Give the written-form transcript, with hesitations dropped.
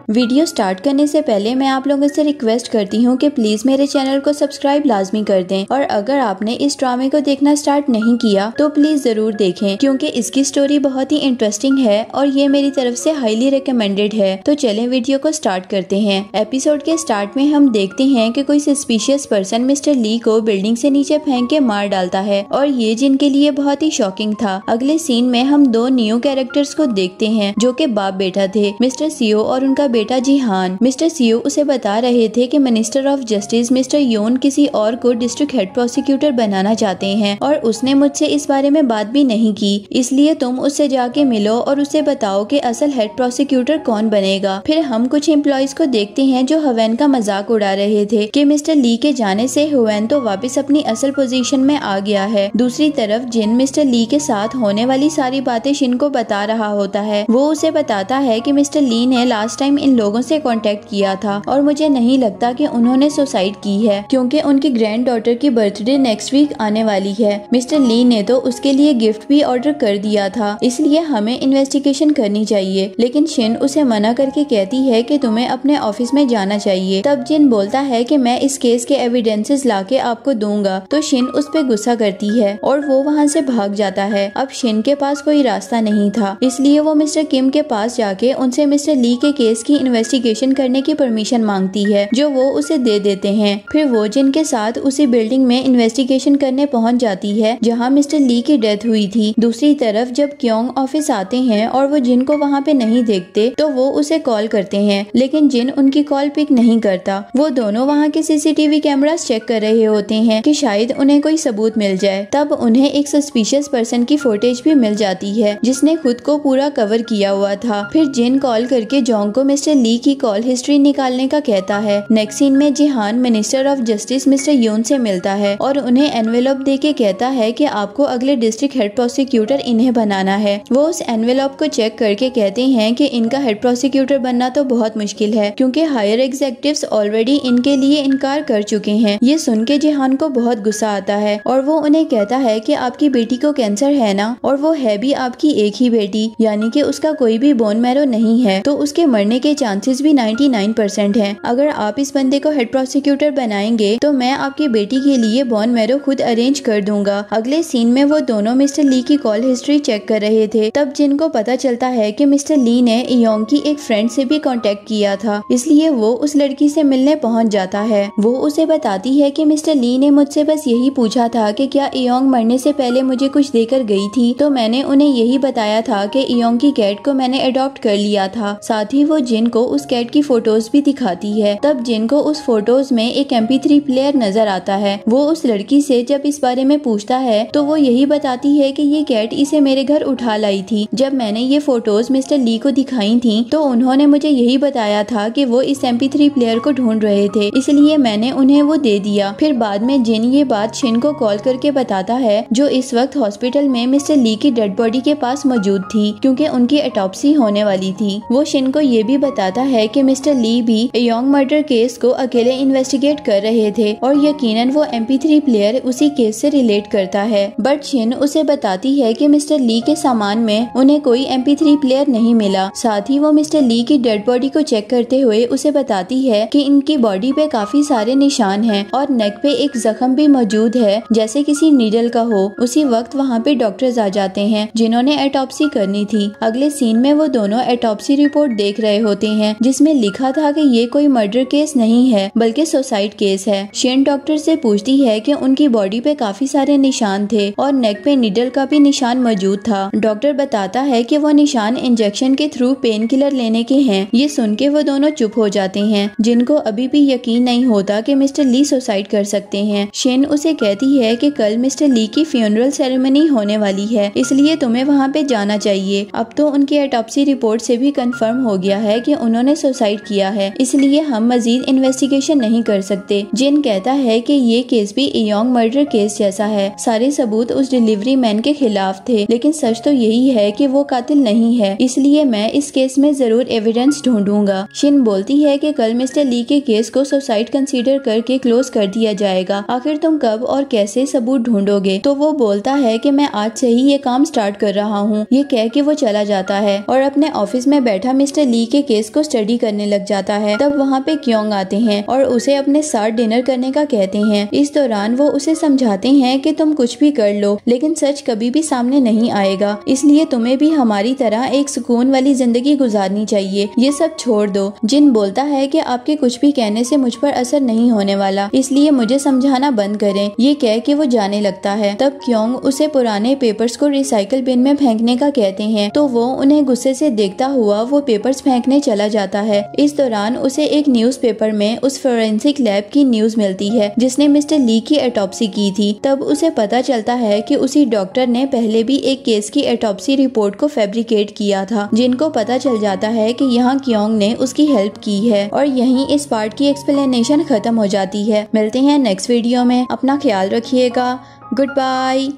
Video start करने से पहले मैं आप लोगों से रिक्वेस्ट करती हूँ कि प्लीज मेरे चैनल को सब्सक्राइब लाजमी कर दें और अगर आपने इस ड्रामे को देखना स्टार्ट नहीं किया तो प्लीज जरूर देखें क्योंकि इसकी स्टोरी बहुत ही इंटरेस्टिंग है और ये मेरी तरफ से हाईली रिकमेंडेड है। तो चलें वीडियो को स्टार्ट करते हैं। एपिसोड के स्टार्ट में हम देखते हैं कि कोई सस्पिशियस पर्सन मिस्टर ली को बिल्डिंग से नीचे फेंक के मार डालता है और ये जिनके लिए बहुत ही शॉकिंग था। अगले सीन में हम दो न्यू कैरेक्टर्स को देखते हैं जो कि बाप बेटा थे, मिस्टर सियो और उनका बेटा जिहान। मिस्टर सियो उसे बता रहे थे कि मिनिस्टर ऑफ जस्टिस मिस्टर योन किसी और को डिस्ट्रिक्ट हेड प्रोसिक्यूटर बनाना चाहते हैं और उसने मुझसे इस बारे में बात भी नहीं की, इसलिए तुम उससे जाके मिलो और उसे बताओ कि असल हेड प्रोसिक्यूटर कौन बनेगा। फिर हम कुछ एम्प्लॉइज को देखते हैं जो हवेन का मजाक उड़ा रहे थे कि मिस्टर ली के जाने से हवेन तो वापस अपनी असल पोजीशन में आ गया है। दूसरी तरफ जिन मिस्टर ली के साथ होने वाली सारी बातें शिन को बता रहा होता है। वो उसे बताता है कि मिस्टर ली ने लास्ट टाइम इन लोगों से कांटेक्ट किया था और मुझे नहीं लगता कि उन्होंने सुसाइड की है क्योंकि उनकी ग्रैंड डॉटर की बर्थडे नेक्स्ट वीक आने वाली है। मिस्टर ली ने तो उसके लिए गिफ्ट भी ऑर्डर कर दिया था, इसलिए हमें इन्वेस्टिगेशन करनी चाहिए। लेकिन शिन उसे मना करके कहती है कि तुम्हें अपने ऑफिस में जाना चाहिए। तब जिन बोलता है कि मैं इस केस के एविडेंसेस लाके आपको दूंगा, तो शिन उस पे गुस्सा करती है और वो वहाँ से भाग जाता है। अब शिन के पास कोई रास्ता नहीं था, इसलिए वो मिस्टर किम के पास जाके उनसे मिस्टर ली के केस की इन्वेस्टिगेशन करने की परमिशन मांगती है, जो वो उसे दे देते हैं। फिर वो जिन के साथ उसी बिल्डिंग में इन्वेस्टिगेशन करने पहुंच जाती है जहां मिस्टर ली की डेथ हुई थी। दूसरी तरफ जब क्योंग ऑफिस आते हैं और वो जिन को वहाँ पे नहीं देखते तो वो उसे कॉल करते हैं, लेकिन जिन उनकी कॉल पिक नहीं करता। वो दोनों वहाँ के सीसीटीवी कैमरास चेक कर रहे होते हैं कि शायद उन्हें कोई सबूत मिल जाए। तब उन्हें एक सस्पिशियस पर्सन की फुटेज भी मिल जाती है जिसने खुद को पूरा कवर किया हुआ था। फिर जिन कॉल करके जोंग को मिस्टर ली की कॉल हिस्ट्री निकालने का कहता है। नेक्स्ट सीन में जिहान मिनिस्टर ऑफ जस्टिस मिस्टर योन से मिलता है और उन्हें एनवेलप दे के कहता है कि आपको अगले डिस्ट्रिक्ट हेड प्रोसिक्यूटर इन्हें बनाना है। वो उस एनवेलप को चेक करके कहते हैं कि इनका हेड प्रोसिक्यूटर बनना तो बहुत मुश्किल है क्योंकि हायर एग्जीक्यूटिव्स ऑलरेडी इनके लिए इनकार कर चुके हैं। ये सुन के जिहान को बहुत गुस्सा आता है और वो उन्हें कहता है कि आपकी बेटी को कैंसर है ना, और वो है भी आपकी एक ही बेटी, यानी कि उसका कोई भी बोन मैरो नहीं है, तो उसके मरने के चांसेस भी 99% हैं। अगर आप इस बंदे को हेड प्रोसिक्यूटर बनाएंगे तो मैं आपकी बेटी के लिए बोन मैरो खुद अरेंज कर दूंगा। अगले सीन में वो दोनों मिस्टर ली की कॉल हिस्ट्री चेक कर रहे थे। तब जिनको पता चलता है कि मिस्टर ली ने इयोंग की एक फ्रेंड से भी कांटेक्ट किया था, इसलिए वो उस लड़की से मिलने पहुंच जाता है। वो उसे बताती है कि मिस्टर ली ने मुझसे बस यही पूछा था कि क्या इयोंग मरने से पहले मुझे कुछ देकर गई थी, तो मैंने उन्हें यही बताया था कि इयोंग की कैट को मैंने अडॉप्ट कर लिया था। साथ ही वो जिन को उस कैट की फोटोज भी दिखाती है। तब जिन को उस फोटोज में एक MP3 प्लेयर नजर आता है। वो उस लड़की से जब इस बारे में पूछता है तो वो यही बताती है कि ये कैट इसे मेरे घर उठा लाई थी। जब मैंने ये फोटोज मिस्टर ली को दिखाई थी तो उन्होंने मुझे यही बताया था कि वो इस MP3 प्लेयर को ढूंढ रहे थे, इसलिए मैंने उन्हें वो दे दिया। फिर बाद में जिन ये बात शिन को कॉल करके बताता है, जो इस वक्त हॉस्पिटल में मिस्टर ली की डेड बॉडी के पास मौजूद थी क्योंकि उनकी ऑटोप्सी होने वाली थी। वो शिन को ये भी बताता है कि मिस्टर ली भी इयोंग मर्डर केस को अकेले इन्वेस्टिगेट कर रहे थे और यकीनन वो MP3 प्लेयर उसी केस से रिलेट करता है। बट शिन उसे बताती है कि मिस्टर ली के सामान में उन्हें कोई MP3 प्लेयर नहीं मिला। साथ ही वो मिस्टर ली की डेड बॉडी को चेक करते हुए उसे बताती है कि इनकी बॉडी पे काफी सारे निशान हैं और नेक पे एक जख्म भी मौजूद है जैसे किसी नीडल का हो। उसी वक्त वहाँ पे डॉक्टर्स आ जाते हैं जिन्होंने ऑटोप्सी करनी थी। अगले सीन में वो दोनों ऑटोप्सी रिपोर्ट देख रहे होते हैं जिसमें लिखा था कि ये कोई मर्डर केस नहीं है बल्कि सुसाइड केस है। शिन डॉक्टर से पूछती है कि उनकी बॉडी पे काफी सारे निशान थे और नेक पे नीडल का भी निशान मौजूद था। डॉक्टर बताता है कि वो निशान इंजेक्शन के थ्रू पेन किलर लेने के हैं। ये सुन के वो दोनों चुप हो जाते हैं, जिनको अभी भी यकीन नहीं होता कि मिस्टर ली सुसाइड कर सकते हैं। शिन उसे कहती है कि कल मिस्टर ली की फ्यूनरल सेरेमनी होने वाली है, इसलिए तुम्हें वहाँ पे जाना चाहिए। अब तो उनकी ऑटोप्सी रिपोर्ट से भी कंफर्म हो गया है कि उन्होंने सुसाइड किया है, इसलिए हम मजीद इन्वेस्टिगेशन नहीं कर सकते। जिन कहता है कि ये केस भी इयोंग मर्डर केस जैसा है। सारे सबूत उस डिलीवरी मैन के खिलाफ थे, लेकिन सच तो यही है कि वो कातिल नहीं है, इसलिए मैं इस केस में जरूर एविडेंस ढूंढूंगा। शिन बोलती है कि कल मिस्टर ली के केस को सुसाइड कंसीडर करके क्लोज कर दिया जाएगा। आखिर तुम कब और कैसे सबूत ढूंढोगे? तो वो बोलता है कि मैं आज से ही ये काम स्टार्ट कर रहा हूँ। ये कह के वो चला जाता है और अपने ऑफिस में बैठा मिस्टर ली के केस केस को स्टडी करने लग जाता है। तब वहाँ पे क्योंग आते हैं और उसे अपने साथ डिनर करने का कहते हैं। इस दौरान वो उसे समझाते हैं कि तुम कुछ भी कर लो लेकिन सच कभी भी सामने नहीं आएगा, इसलिए तुम्हें भी हमारी तरह एक सुकून वाली जिंदगी गुजारनी चाहिए, ये सब छोड़ दो। जिन बोलता है कि आपके कुछ भी कहने से मुझ पर असर नहीं होने वाला, इसलिए मुझे समझाना बंद करें। ये कह के वो जाने लगता है। तब क्योंग उसे पुराने पेपर्स को रिसाइकल बिन में फेंकने का कहते हैं, तो वो उन्हें गुस्से से देखता हुआ वो पेपर्स फेंकने चला जाता है। इस दौरान उसे एक न्यूज़पेपर में उस फोरेंसिक लैब की न्यूज मिलती है जिसने मिस्टर ली की ऑटोप्सी की थी। तब उसे पता चलता है कि उसी डॉक्टर ने पहले भी एक केस की ऑटोप्सी रिपोर्ट को फैब्रिकेट किया था। जिनको पता चल जाता है कि यहाँ क्योंग ने उसकी हेल्प की है। और यहीं इस पार्ट की एक्सप्लेनेशन खत्म हो जाती है। मिलते हैं नेक्स्ट वीडियो में, अपना ख्याल रखिएगा। Good bye.